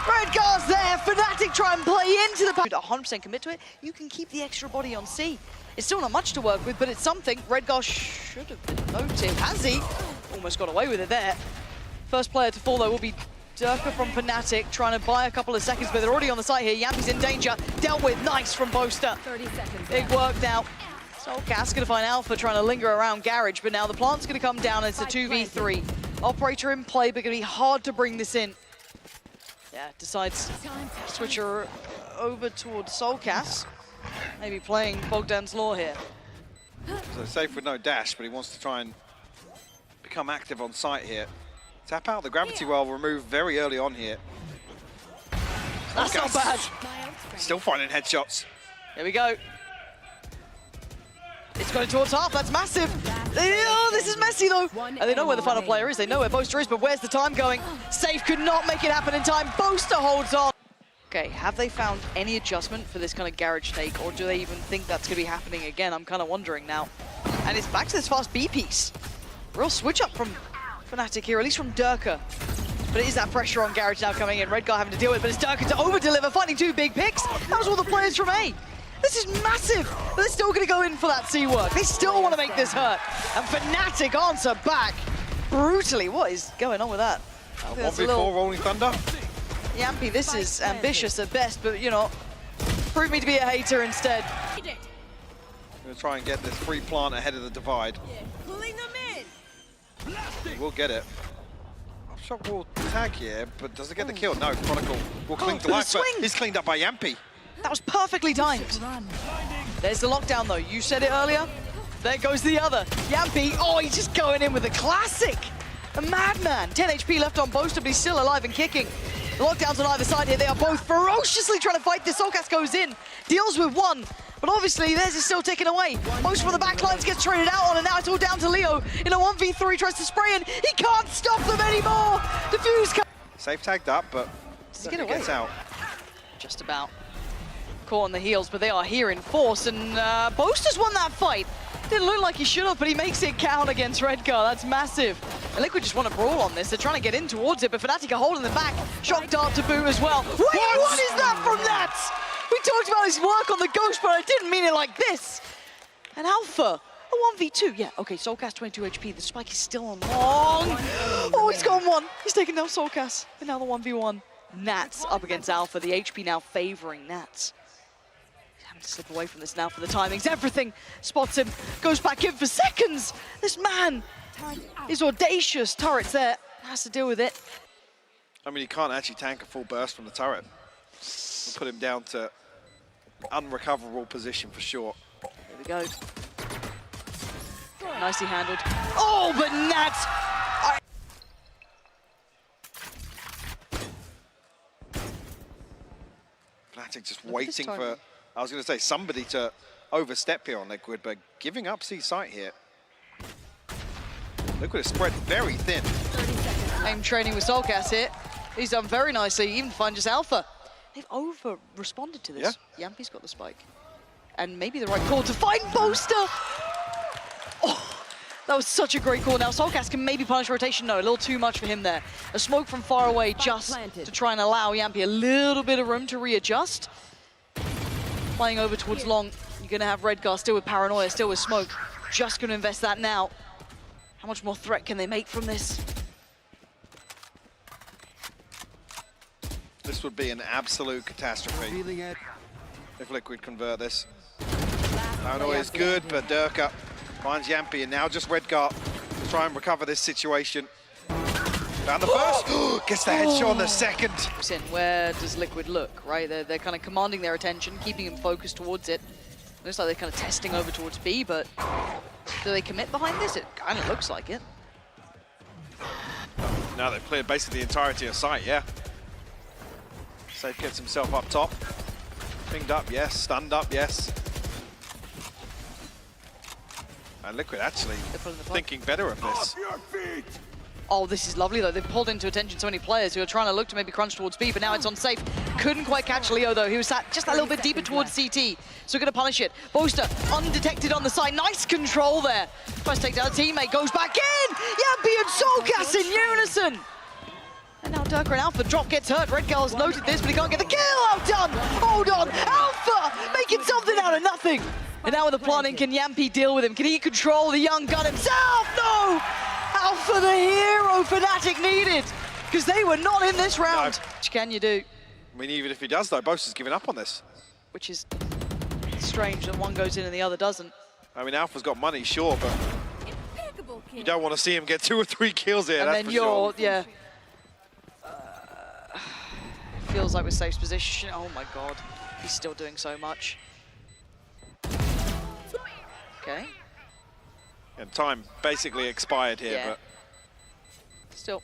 Redgar's there. Fnatic try and play into the... 100% commit to it. You can keep the extra body on C. It's still not much to work with, but it's something. Redgar should have been noted. Has he? Almost got away with it there. First player to fall, though, will be Derke from Fnatic, trying to buy a couple of seconds, but they're already on the site here. Jamppi's in danger. Dealt with. Nice from Boaster. 30 seconds Big work now. soulcas gonna find Alpha trying to linger around Garage, but now the plant's gonna come down. It's a 2v3. Operator in play, but gonna be hard to bring this in. Yeah, decides to switch her over towards soulcas. Maybe playing Bogdan's Law here. So Sayf with no dash, but he wants to try and become active on site here. Tap out the gravity well removed very early on here. That's not bad. Still finding headshots. Here we go. It's going towards half, that's massive. Oh, this is messy though. And they know where the final player is, they know where Boaster is, but where's the time going? Sayf could not make it happen in time. Boaster holds on. Okay, have they found any adjustment for this kind of Garage take, or do they even think that's going to be happening again? I'm kind of wondering now. And it's back to this fast B piece. Real switch up from Fnatic here, at least from Derke. But it is that pressure on Garage now coming in. Redgar having to deal with it, but it's Derke to over-deliver, finding two big picks. That was all the players from A. This is massive, but they're still going to go in for that C work. They still want to make this hurt. And Fnatic answer back brutally. What is going on with that? 1v4 Rolling Thunder. Jamppi, this is ambitious at best, but you know, prove me to be a hater instead. I'm gonna try and get this free plant ahead of the divide. Pulling them in. We'll get it. Shock will tag here, but does it get the kill? No, Chronicle will cling to life, but he's cleaned up by Jamppi. That was perfectly timed. There's the lockdown though, you said it earlier. There goes the other. Jamppi, oh, he's just going in with a classic. A madman. 10 HP left on Boaster, but he's still alive and kicking. The lockdowns on either side here, they are both ferociously trying to fight this. soulcas goes in, deals with one, but obviously theirs is still ticking away. Most from the back lines gets traded out on, and now it's all down to Leo. In a 1v3, tries to spray, and he can't stop them anymore. Diffuse. Sayf tagged up, but Does he get away? gets out. Just about. Caught on the heels, but they are here in force, and Boaster's won that fight. Didn't look like he should have, but he makes it count against Redgar. That's massive. And Liquid just want to brawl on this. They're trying to get in towards it, but Fnatic are holding them back. Shock dart to boot as well. Wait, what is that from Nats? We talked about his work on the Ghost, but I didn't mean it like this. And Alpha, a 1v2. Yeah, okay, soulcas 22 HP. The spike is still on long. Oh, he's gone one. He's taken down soulcas. And now the 1v1. Nats up against Alpha. The HP now favoring Nats. Having to slip away from this now for the timings. Everything spots him, goes back in for seconds. This man is audacious. Turret's there, has to deal with it. I mean, he can't actually tank a full burst from the turret. We'll put him down to unrecoverable position for sure. Here we go. Nicely handled. Oh, but Nats! Fnatic just waiting for, I was going to say, somebody to overstep here on Liquid, but giving up C site here. Liquid is spread very thin. Aim training with soulcas here. He's done very nicely, even find just Alpha. They've over-responded to this. Yeah. Jamppi's got the spike. And maybe the right call to find Boaster! Oh, that was such a great call. Now soulcas can maybe punish rotation. No, a little too much for him there. A smoke from far away just to try and allow Jamppi a little bit of room to readjust. Flying over towards long. You're going to have Redgar still with paranoia, still with smoke. Just going to invest that now. How much more threat can they make from this? This would be an absolute catastrophe if Liquid convert this. Paranoia is good, but Derke finds Jamppi, and now just Redgar to try and recover this situation. Found the first, gets the headshot on the second. Where does Liquid look, right? They're kind of commanding their attention, keeping him focused towards it. Looks like they're kind of testing over towards B, but do they commit behind this? It kind of looks like it. Now they've cleared basically the entirety of site, yeah. Sayf gets himself up top. Pinged up, yes. Stunned up, yes. And Liquid actually thinking better of this. Oh, this is lovely though. They've pulled into attention so many players who are trying to look to maybe crunch towards B, but now it's on Sayf. Couldn't quite catch Leo though. He was sat just a little bit deeper towards CT. So gonna punish it. Boaster undetected on the side. Nice control there. First take down a teammate, goes back in! Jamppi and soulcas in unison! And now Derke and Alpha drop gets hurt. Redgar has noted this, but he can't get the kill. Well done! Hold on! Alpha making something out of nothing! And now with the planning, can Jamppi deal with him? Can he control the young gun himself? No! Alpha, the hero Fnatic needed, because they were not in this round. No. What can you do? I mean, even if he does though, Boaster's giving up on this. Which is strange that one goes in and the other doesn't. I mean, Alpha's got money, sure, but you don't want to see him get 2 or 3 kills here, and that's then for you're, sure. yeah. Feels like with Sayf's position. Oh my god, he's still doing so much. Okay. And time basically expired here, Yeah. but Still.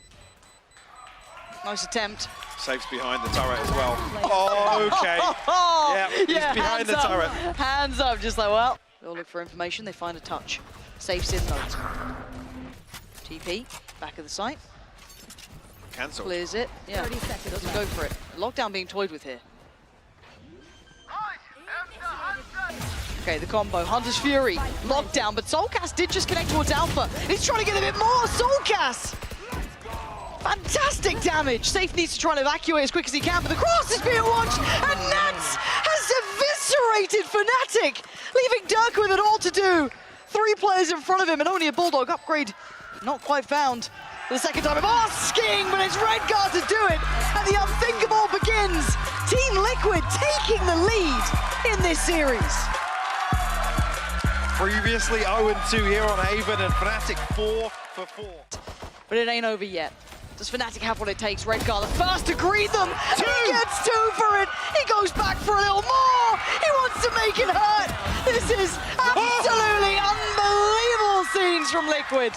Nice attempt. Sayf's behind the turret as well. Oh, okay. Yeah, he's behind the turret. Hands up, just like, well. They'll look for information, they find a touch. Sayf's in though. TP, back of the site. Cancelled. Clears it. Yeah, doesn't go for it. Lockdown being toyed with here. Okay, the combo. Hunter's Fury, lockdown, but soulcas did just connect towards Alpha. He's trying to get a bit more. soulcas! Fantastic damage. Sayf needs to try and evacuate as quick as he can, but the cross is being watched, and Nats has eviscerated Fnatic, leaving Derke with it all to do. 3 players in front of him, and only a Bulldog upgrade not quite found. For the second time of asking, but it's Redgar to do it, and the unthinkable begins. Team Liquid taking the lead in this series. Previously 0-2 here on Haven, and Fnatic 4 for 4. But it ain't over yet. Does Fnatic have what it takes? Redgar, the first to greet them. Two. He gets 2 for it. He goes back for a little more. He wants to make it hurt. This is absolutely unbelievable scenes from Liquid.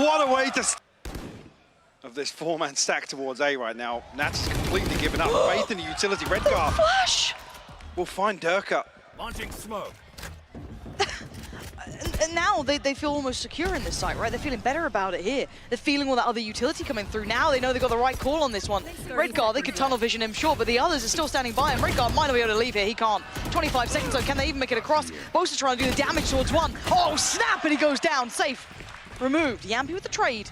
What a way to of this 4-man stack towards A right now. Nats is completely given up faith in the utility. Redgar Flash. will find Derke. Launching smoke. And now they feel almost secure in this site, right? They're feeling better about it here. They're feeling all that other utility coming through. Now they know they've got the right call on this one. Redgar, they could tunnel vision him, sure, but the others are still standing by him. Redgar might not be able to leave here. He can't. 25 seconds, so can they even make it across? Boaster trying to do the damage towards one. Oh, snap, and he goes down. Sayf removed. Jamppi with the trade.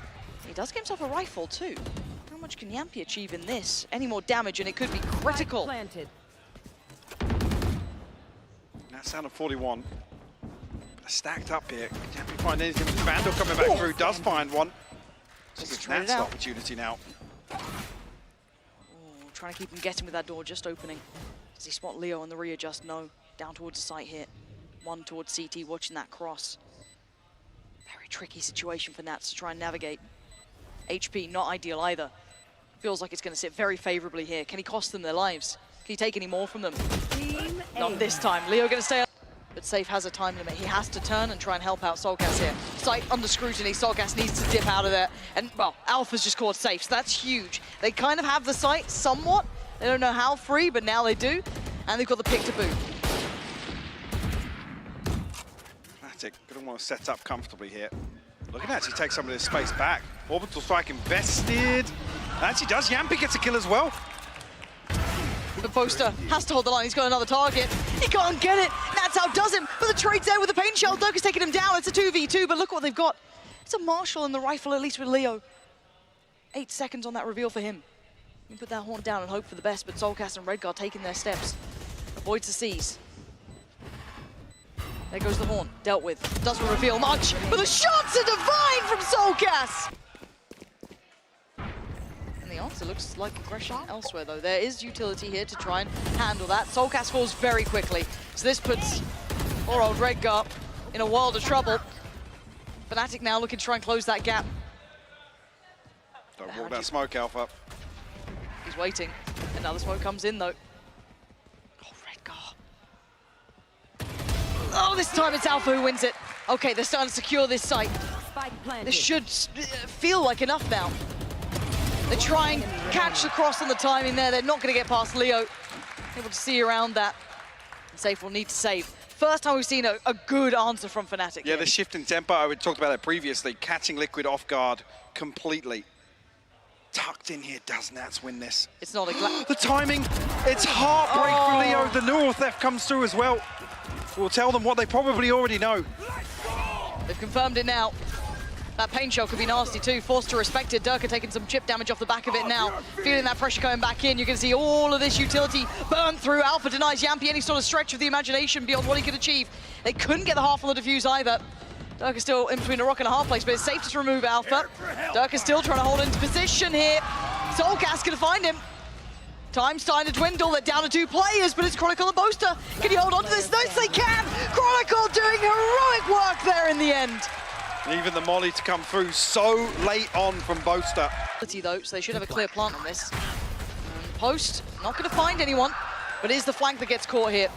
He does get himself a rifle, too. How much can Jamppi achieve in this? Any more damage, and it could be critical. Planted. That's down to 41. Stacked up here. Can't we find anything with Vandal coming back through? Does find one. So gives Nats the opportunity now. Trying to keep him guessing with that door just opening. Does he spot Leo on the readjust? No. Down towards the site here. One towards CT, watching that cross. Very tricky situation for Nats to try and navigate. HP, not ideal either. Feels like it's going to sit very favorably here. Can he cost them their lives? Can he take any more from them? Team Not this time. Leo going to stay up. But Sayf has a time limit. He has to turn and try and help out soulcas here. Site under scrutiny. soulcas needs to dip out of there. And, well, Alpha's just caught Sayf, so that's huge. They kind of have the site somewhat. They don't know how free, but now they do. And they've got the pick to boot. Fnatic gonna want to set up comfortably here. Look at that, he takes some of this space back. Orbital strike invested. Actually does. Jamppi gets a kill as well. But Boaster has to hold the line. He's got another target. He can't get it. Nats outdoes him. But the trade's there with the pain shell. Derke's taking him down. It's a 2v2, but look what they've got. It's a Marshall and the rifle, at least with Leo. 8 seconds on that reveal for him. You can put that horn down and hope for the best, but soulcas and Redgar taking their steps. Avoids the C's. There goes the horn. Dealt with. Doesn't reveal much, but the shots are divine from soulcas! The answer looks like aggression elsewhere, though. There is utility here to try and handle that. soulcas falls very quickly, so this puts poor old Redgar in a world of trouble. Fnatic now looking to try and close that gap. Don't walk that smoke, Alpha. He's waiting. Another smoke comes in, though. Oh, Redgar. Oh, this time it's Alpha who wins it. Okay, they're starting to secure this site. Spike planted. This should feel like enough now. They try and catch the cross on the timing there. They're not going to get past Leo. Able to see around that. And Sayf will need to save. First time we've seen a good answer from Fnatic. Yeah, the shift in tempo, we talked about it previously, catching Liquid off guard completely. Tucked in here, does Nats win this? It's not a The timing, it's heartbreak for Leo. The neural theft comes through as well. We'll tell them what they probably already know. They've confirmed it now. That pain shell could be nasty too. Forced to respect it. Derke taking some chip damage off the back of it now. Feeling that pressure coming back in. You're going to see all of this utility burn through. Alpha denies Jamppi any sort of stretch of the imagination beyond what he could achieve. They couldn't get the half on the defuse either. Derke still in between a rock and a hard place, but it's safe to remove Alpha. Derke still trying to hold into position here. soulcas going to find him. Time starting to dwindle. They're down to 2 players, but it's Chronicle and Boaster. Can you hold on to this? Yes, they can! Chronicle doing heroic work there in the end. Even the molly to come through so late on from Boaster. Though, so they should have a clear plant on this. And Post, not going to find anyone, but it is the flank that gets caught here.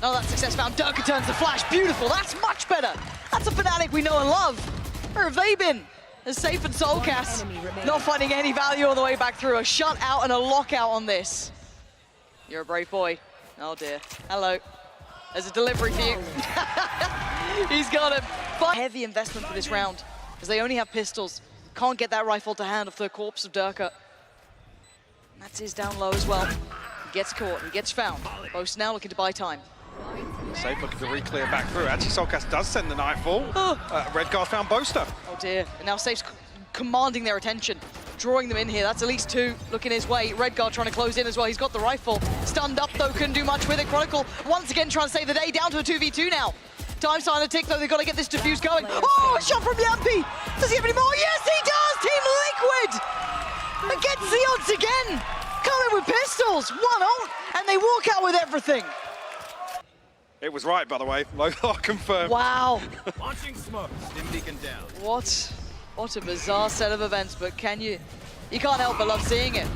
None of that success found. Derke turns the flash. Beautiful. That's much better. That's a Fnatic we know and love. Where have they been? As Sayf and soulcas not finding any value on the way back through. A shutout and a lockout on this. You're a brave boy. Oh dear. Hello. There's a delivery for you. He's got him. Heavy investment for this round, as they only have pistols. Can't get that rifle to hand off the corpse of Derke. That's his down low as well. He gets caught, he gets found. Boaster now looking to buy time. Sayf looking to re-clear back through. Actually, soulcas does send the nightfall. Redgar found Boaster. Oh dear, and now Sayf's commanding their attention, drawing them in here. That's at least 2 looking his way. Redgar trying to close in as well. He's got the rifle. Stunned up though, couldn't do much with it. Chronicle once again trying to save the day, down to a 2v2 now. Time starting to tick though, they've got to get this defuse going. Oh, a shot from Jamppi! Does he have any more? Yes, he does! Team Liquid against the odds again. Coming with pistols, 1 ult, and they walk out with everything. It was right, by the way. Lothar confirmed. Wow. Launching smoke. Stim beacon down. What a bizarre set of events, but you can't help but love seeing it.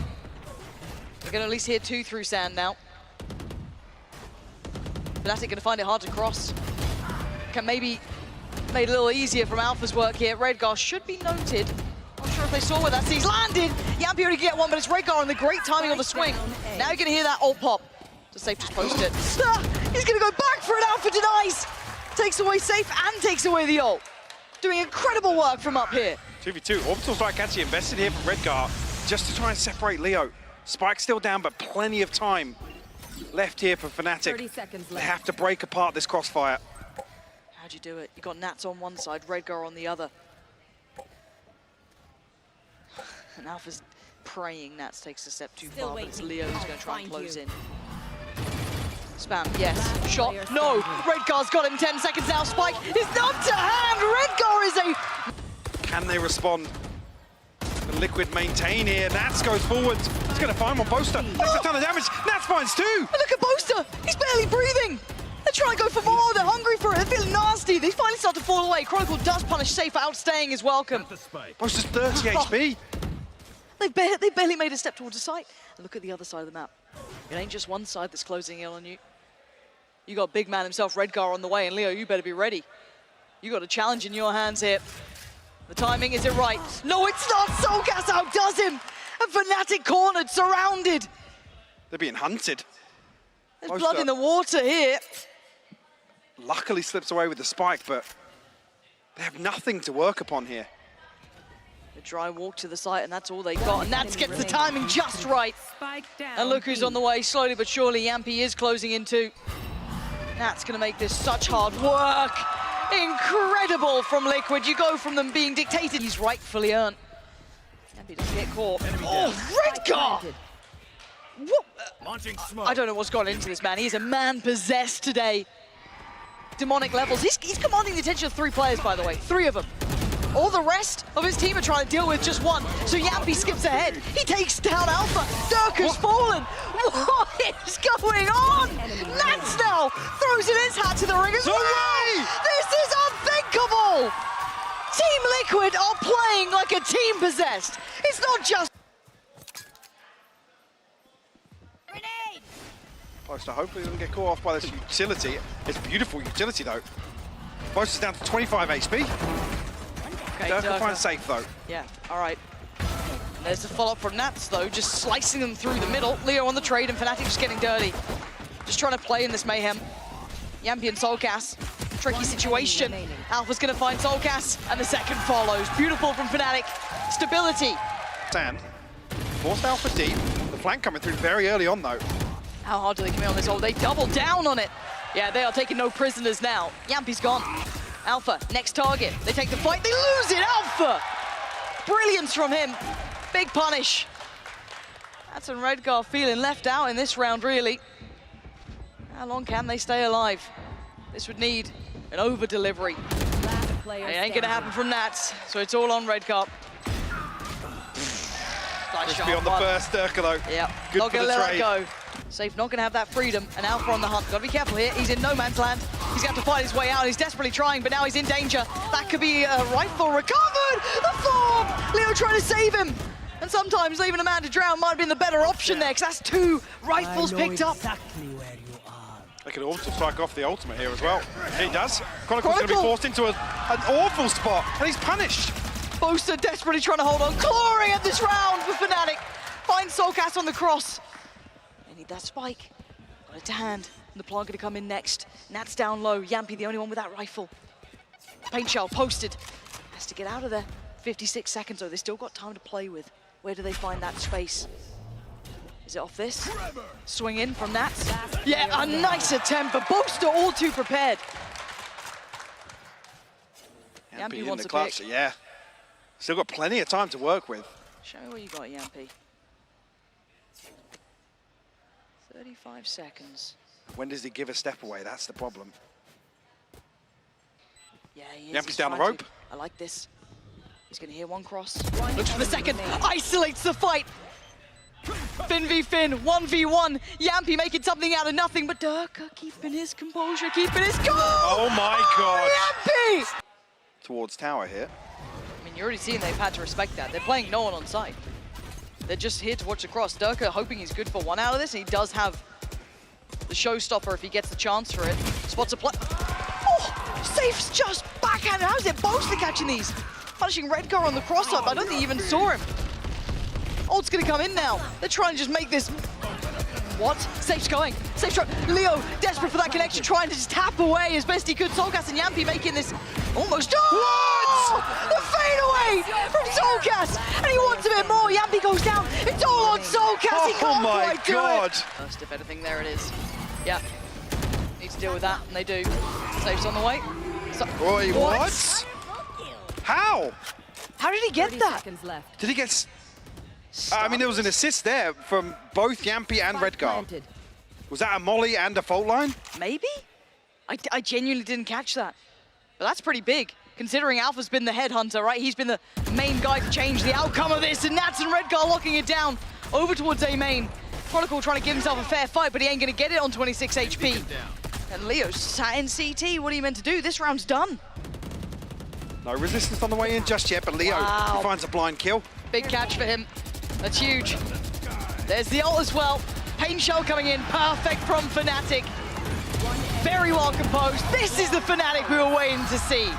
We're gonna at least hear 2 through sand now. Fnatic gonna find it hard to cross. Can maybe made it a little easier from Alpha's work here. Redgar should be noted. Not sure if they saw where that C's landed. Jamppi already get one, but it's Redgar on the great timing on the swing. Now you're gonna hear that ult pop. So Sayf just post it. He's gonna go back for it. Alpha denies. Takes away Sayf and takes away the ult. Doing incredible work from up here. 2v2. Orbital Strike actually invested here from Redgar just to try and separate Leo. Spike's still down, but plenty of time left here for Fnatic. 30 seconds They left. have to break apart this crossfire. How'd you do it? You got Nats on one side, Redgar on the other. And Alpha's praying Nats takes a step too Still far, but it's waiting. Leo who's I'll going to try and find close you. in. Spam, yes. Shot, player no! standing. Redgar's got him 10 seconds now. Spike is not to hand! Redgar is a... Can they respond? The Liquid maintain here. Nats goes forward. He's going to find one. Boaster takes a ton of damage. Nats finds 2. And look at Boaster! He's barely breathing! They're trying to go for more, they're hungry for it, they're feeling nasty. They finally start to fall away. Chronicle does punish Sayf for outstaying his welcome. The spike. Boaster's 30 HP. They barely made a step towards the site. And look at the other side of the map. It ain't just one side that's closing in on you. You got big man himself, Redgar, on the way, and Leo, you better be ready. You got a challenge in your hands here. The timing, is it right? No, it's not! soulcas outdoes him! And Fnatic cornered, surrounded. They're being hunted. There's Boaster blood in the water here. luckily slips away with the spike, but they have nothing to work upon here. A dry walk to the site, and that's all they got. And Nats gets the timing just right. Spike down. And look who's on the way, slowly but surely. Jamppi is closing in too. Nats gonna make this such hard work. Incredible from Liquid. You go from them being dictated. He's rightfully earned. Jamppi doesn't get caught. Oh, Redgar! What? Launching smoke. I don't know what's gone into this man. He's a man possessed today. Demonic levels. He's commanding the attention of 3 players, by the way. 3 of them. All the rest of his team are trying to deal with just one. So Jamppi skips ahead. He takes down Alpha. Derke's fallen. What is going on? Nats now throws in his hat to the ring as well. This is unthinkable. Team Liquid are playing like a team possessed. It's not just... Grenade! Boaster hopefully doesn't get caught off by this utility. It's beautiful utility though. Boaster's down to 25 HP. Okay, Derke finds Sayf though. Yeah, all right. There's the follow-up from Nats, though, just slicing them through the middle. Leo on the trade, and Fnatic just getting dirty. Just trying to play in this mayhem. Jamppi and soulcas, tricky situation. Alpha's gonna find soulcas, and the second follows. Beautiful from Fnatic. Stability. Sand. Forced Alpha deep. The flank coming through very early on though. How hard do they come in on this ult? They double down on it. Yeah, they are taking no prisoners now. Jamppi's gone. Alpha, next target. They take the fight, they lose it, Alpha! Brilliance from him. Big punish. That's and Redgar feeling left out in this round, really. How long can they stay alive? This would need an over-delivery. Last player It ain't gonna happen from Nats, so it's all on Redgar. Nice Crispy on the first Derke though. Yeah, Good not for gonna the let trade. that go. Sayf not gonna have that freedom, and Alpha on the hunt. Gotta be careful here, he's in no man's land. He's got to fight his way out, he's desperately trying, but now he's in danger. That could be a rifle recovered! The form! Leo trying to save him! And sometimes leaving a man to drown might have been the better option there, because that's 2 rifles picked up. Exactly where you are. They could also strike off the ultimate here as well. He does. Chronicle's going to be Chronicle. forced into an awful spot, and he's punished. Boaster desperately trying to hold on, clawing at this round for Fnatic. Finds soulcas on the cross. They need that spike. Got it to hand. And the plant gonna come in next. Nats down low. Jamppi the only one with that rifle. Paint shell posted. Has to get out of there. 56 seconds though. They still got time to play with. Where do they find that space? Is it off this? Swing in from Nats. Yeah, a nice attempt, but Boaster all too prepared. Jamppi in wants the a clutch, pick. yeah. Still got plenty of time to work with. Show me what you got, Jamppi. 35 seconds. When does he give a step away? That's the problem. Yeah, he is. Jamppi's He's down the trying rope. to. I like this. He's gonna hear one cross. Looks for the second, isolates the fight. Finn v Finn, 1v1. Jamppi making something out of nothing, but Derke keeping his composure, keeping his cool. Oh my God. Jamppi! Towards tower here. I mean, you're already seeing they've had to respect that. They're playing no one on site. They're just here to watch the cross. Derke hoping he's good for one out of this, and he does have the showstopper if he gets the chance for it. Spots a play. Oh, Sayf's just backhanded. How's it Boaster catching these? Punishing Redgar on the cross-up. I don't think he even saw him. Ult's gonna come in now. They're trying to just make this. What? Sayf's going. Sayf's trying. Leo, desperate for that connection, trying to just tap away as best he could. soulcas and Jamppi making this almost. Oh! The fade away from soulcas, and he wants a bit more. Jamppi goes down. It's all on soulcas. He can't quite do it. First, if anything, there it is. Yeah. Need to deal with that, and they do. Sayf's on the way. Roy, what? How? How did he get 30 that? seconds left. Did he get... I mean, there was an assist there from both Jamppi and Spike Redgar. planted. Was that a molly and a fault line? Maybe? I genuinely didn't catch that. But that's pretty big, considering Alpha's been the headhunter, right? He's been the main guy to change the outcome of this, and Nats and Redgar locking it down over towards A main. Chronicle trying to give himself a fair fight, but he ain't gonna get it on 26 HP. And Leo's sat in CT. What are you meant to do? This round's done. No resistance on the way in just yet, but Leo finds a blind kill. Big catch for him. That's huge. There's the ult as well. Pain Shell coming in, perfect from Fnatic. Very well composed. This is the Fnatic we were waiting to see.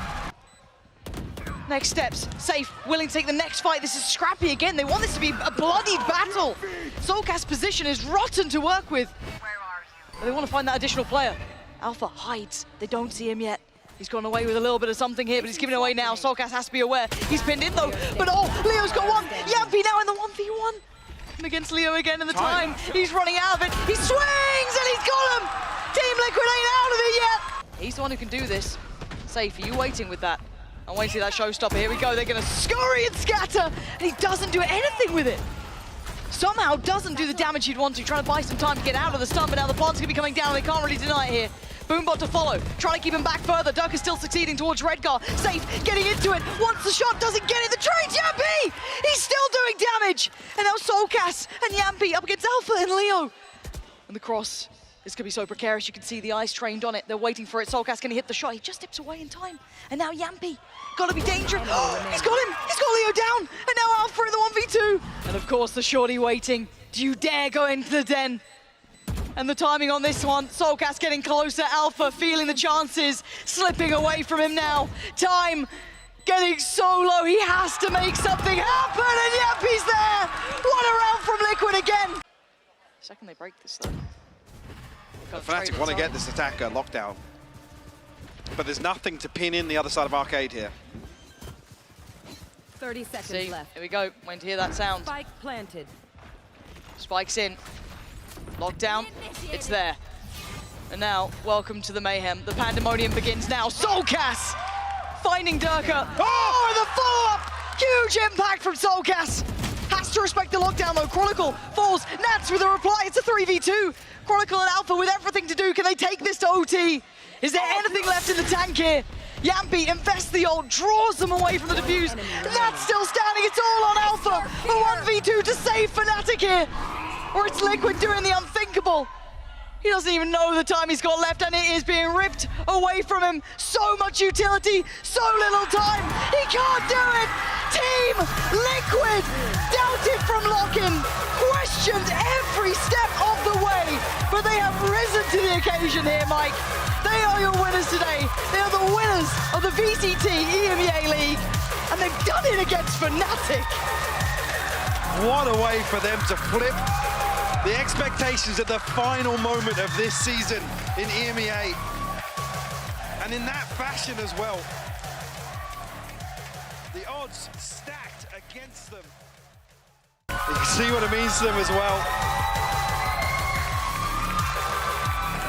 Next steps, Sayf willing to take the next fight. This is scrappy again. They want this to be a bloodied battle. soulcas' position is rotten to work with. But they want to find that additional player. Alpha hides. They don't see him yet. He's gone away with a little bit of something here, but he's giving it away now. soulcas has to be aware. He's pinned in though, but oh, Leo's got one. Jamppi now in the 1v1. And against Leo again in the time. He's running out of it. He swings and he's got him. Team Liquid ain't out of it yet. He's the one who can do this. Sayf, are you waiting with that? I'm waiting to see that showstopper. Here we go. They're going to scurry and scatter, and he doesn't do anything with it. Somehow doesn't do the damage he'd want to, trying to buy some time to get out of the stun, but now the plant's going to be coming down. They can't really deny it here. Boombot to follow, trying to keep him back further. Derke is still succeeding towards Redgar. Sayf getting into it. Once the shot doesn't get it, the trade Jamppi! He's still doing damage! And now soulcas and Jamppi up against Alpha and Leo. And the cross is going to be so precarious. You can see the eyes trained on it. They're waiting for it. soulcas can he hit the shot. He just steps away in time. And now Jamppi, gotta be dangerous. He's got him! He's got Leo down! And now Alpha in the 1v2. And of course the shorty waiting. Do you dare go into the den? And the timing on this one, soulcas getting closer, Alpha feeling the chances, slipping away from him now. Time getting so low, he has to make something happen, and Jamppi's there! What a round from Liquid again! Second they break this though. Fnatic want to get this attacker lockdown. But there's nothing to pin in the other side of Arcade here. 30 seconds See, left. here we go, waiting to hear that sound. Spike planted. Spikes in. Lockdown, it's there. And now, welcome to the mayhem. The pandemonium begins now. soulcas finding Derke. Oh, the follow-up! Huge impact from soulcas. Has to respect the lockdown though. Chronicle falls. Nats with a reply. It's a 3v2. Chronicle and Alpha with everything to do. Can they take this to OT? Is there anything left in the tank here? Jamppi invests the ult, draws them away from the defuse. Nats still standing. It's all on Alpha. A 1v2 to save Fnatic here. Or it's Liquid doing the unthinkable. He doesn't even know the time he's got left, and it is being ripped away from him. So much utility, so little time. He can't do it. Team Liquid doubted from lock-in, questioned every step of the way, but they have risen to the occasion here, Mike. They are your winners today. They are the winners of the VCT EMEA League, and they've done it against Fnatic. What a way for them to flip the expectations at the final moment of this season in EMEA. And in that fashion as well. The odds stacked against them. You can see what it means to them as well.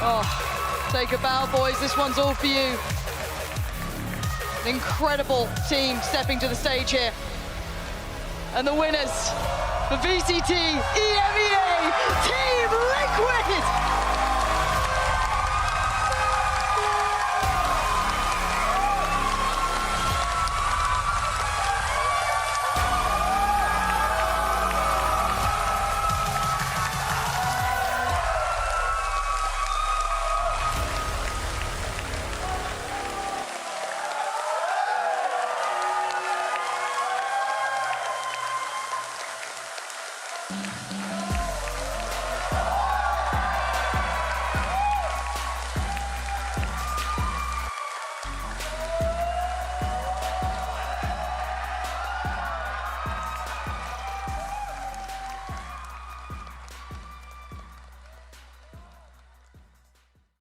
Oh, take a bow, boys. This one's all for you. An incredible team stepping to the stage here. And the winners, the VCT EMEA Team Liquid!